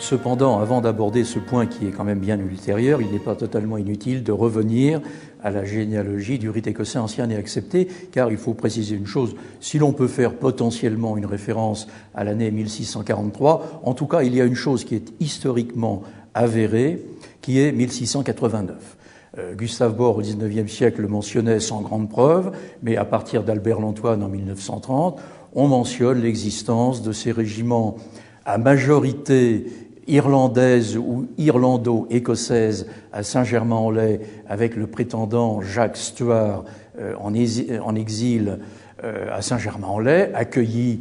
Cependant, avant d'aborder ce point qui est quand même bien ultérieur, il n'est pas totalement inutile de revenir à la généalogie du rite écossais ancien et accepté, car il faut préciser une chose, si l'on peut faire potentiellement une référence à l'année 1643, en tout cas, il y a une chose qui est historiquement avérée, qui est 1689. Gustave Bord, au XIXe siècle, le mentionnait sans grande preuve, mais à partir d'Albert Lantoine en 1930, on mentionne l'existence de ces régiments à majorité irlandaise ou irlando-écossaise à Saint-Germain-en-Laye avec le prétendant Jacques Stuart en exil à Saint-Germain-en-Laye, accueilli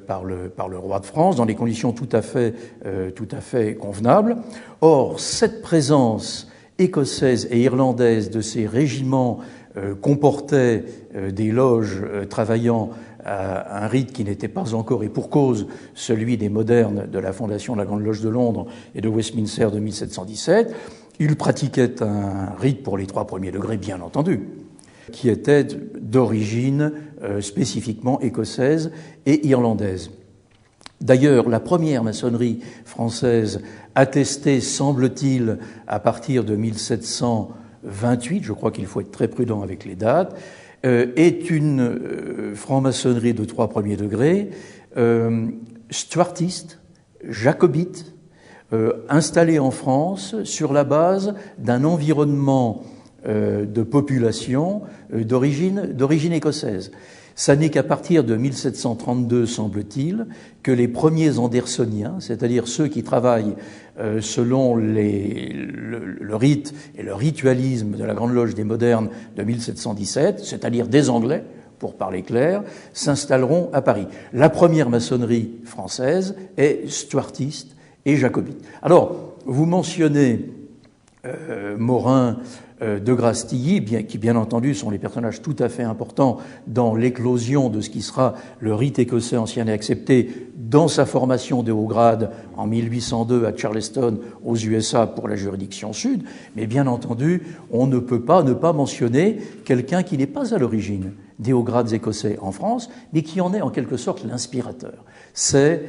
par le roi de France dans des conditions tout à fait convenables. Or, cette présence écossaise et irlandaise de ces régiments comportait des loges travaillant à un rite qui n'était pas encore, et pour cause, celui des modernes de la fondation de la Grande Loge de Londres et de Westminster de 1717. Il pratiquait un rite pour les 3 premiers degrés, bien entendu, qui était d'origine spécifiquement écossaise et irlandaise. D'ailleurs, la première maçonnerie française attestée, semble-t-il, à partir de 1728, je crois qu'il faut être très prudent avec les dates, est une franc-maçonnerie de 3 premiers degrés, stuartiste, jacobite, installée en France sur la base d'un environnement de population d'origine écossaise. Ça n'est qu'à partir de 1732, semble-t-il, que les premiers andersoniens, c'est-à-dire ceux qui travaillent selon le rite et le ritualisme de la Grande Loge des Modernes de 1717, c'est-à-dire des Anglais, pour parler clair, s'installeront à Paris. La première maçonnerie française est stuartiste et jacobite. Alors, vous mentionnez Morin, de Grasse-Tilly, qui bien entendu sont les personnages tout à fait importants dans l'éclosion de ce qui sera le rite écossais ancien et accepté dans sa formation de haut grade en 1802 à Charleston aux USA pour la juridiction sud, mais bien entendu on ne peut pas ne pas mentionner quelqu'un qui n'est pas à l'origine des hauts grades écossais en France, mais qui en est en quelque sorte l'inspirateur. C'est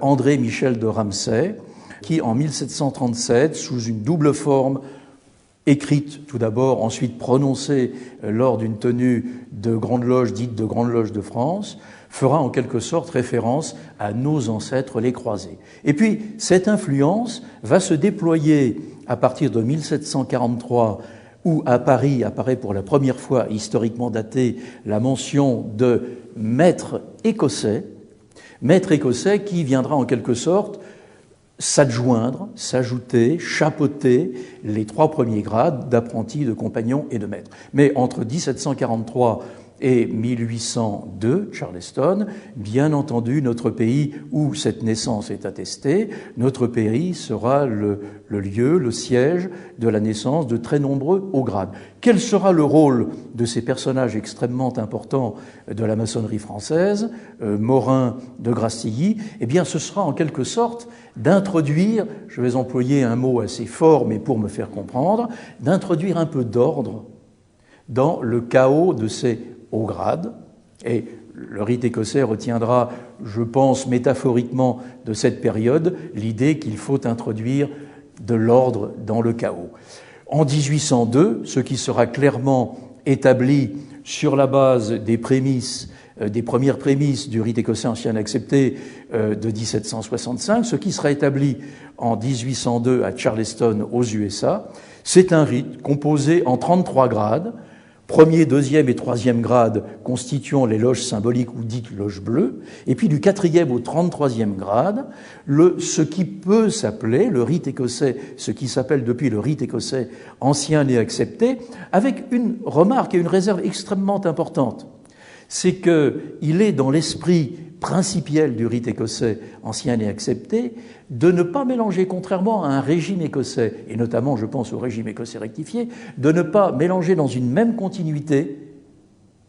André Michel de Ramsay, qui en 1737, sous une double forme, écrite tout d'abord, ensuite prononcée lors d'une tenue de Grande Loge, dite de Grande Loge de France, fera en quelque sorte référence à nos ancêtres les croisés. Et puis, cette influence va se déployer à partir de 1743, où à Paris apparaît pour la première fois, historiquement daté, la mention de maître écossais qui viendra en quelque sorte s'adjoindre, s'ajouter, chapeauter les 3 premiers grades d'apprenti, de compagnon et de maître. Mais entre 1743 et 1802, Charleston, bien entendu, notre pays où cette naissance est attestée, notre pays sera le lieu, le siège de la naissance de très nombreux hauts grades. Quel sera le rôle de ces personnages extrêmement importants de la maçonnerie française, Morin, de Grasse-Tilly? Eh bien, ce sera en quelque sorte d'introduire, je vais employer un mot assez fort, mais pour me faire comprendre, d'introduire un peu d'ordre dans le chaos de ces hauts grades. Et le rite écossais retiendra, je pense, métaphoriquement de cette période, l'idée qu'il faut introduire de l'ordre dans le chaos. En 1802, ce qui sera clairement établi sur la base des prémices, des premières prémices du rite écossais ancien accepté de 1765, ce qui sera établi en 1802 à Charleston aux USA, c'est un rite composé en 33 grades, premier, deuxième et troisième grade constituant les loges symboliques ou dites loges bleues, et puis du 4e au 33e grade, ce qui peut s'appeler le rite écossais, ce qui s'appelle depuis le rite écossais ancien et accepté, avec une remarque et une réserve extrêmement importante. C'est qu'il est dans l'esprit principiel du rite écossais ancien et accepté de ne pas mélanger, contrairement à un régime écossais, et notamment je pense au régime écossais rectifié, de ne pas mélanger dans une même continuité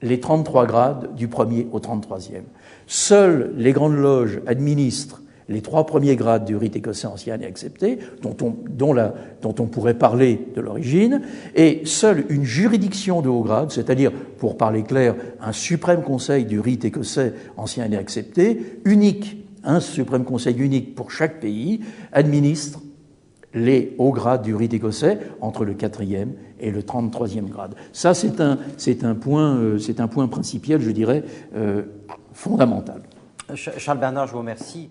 les 33 grades du 1er au 33e. Seules les grandes loges administrent les 3 premiers grades du rite écossais ancien et accepté, dont on pourrait parler de l'origine, et seule une juridiction de haut grade, c'est-à-dire, pour parler clair, un suprême conseil du rite écossais ancien et accepté, unique un suprême conseil unique pour chaque pays, administre les hauts grades du rite écossais entre le 4e et le 33e grade. Ça, c'est un point principiel, je dirais, fondamental. Charles Bernard, je vous remercie.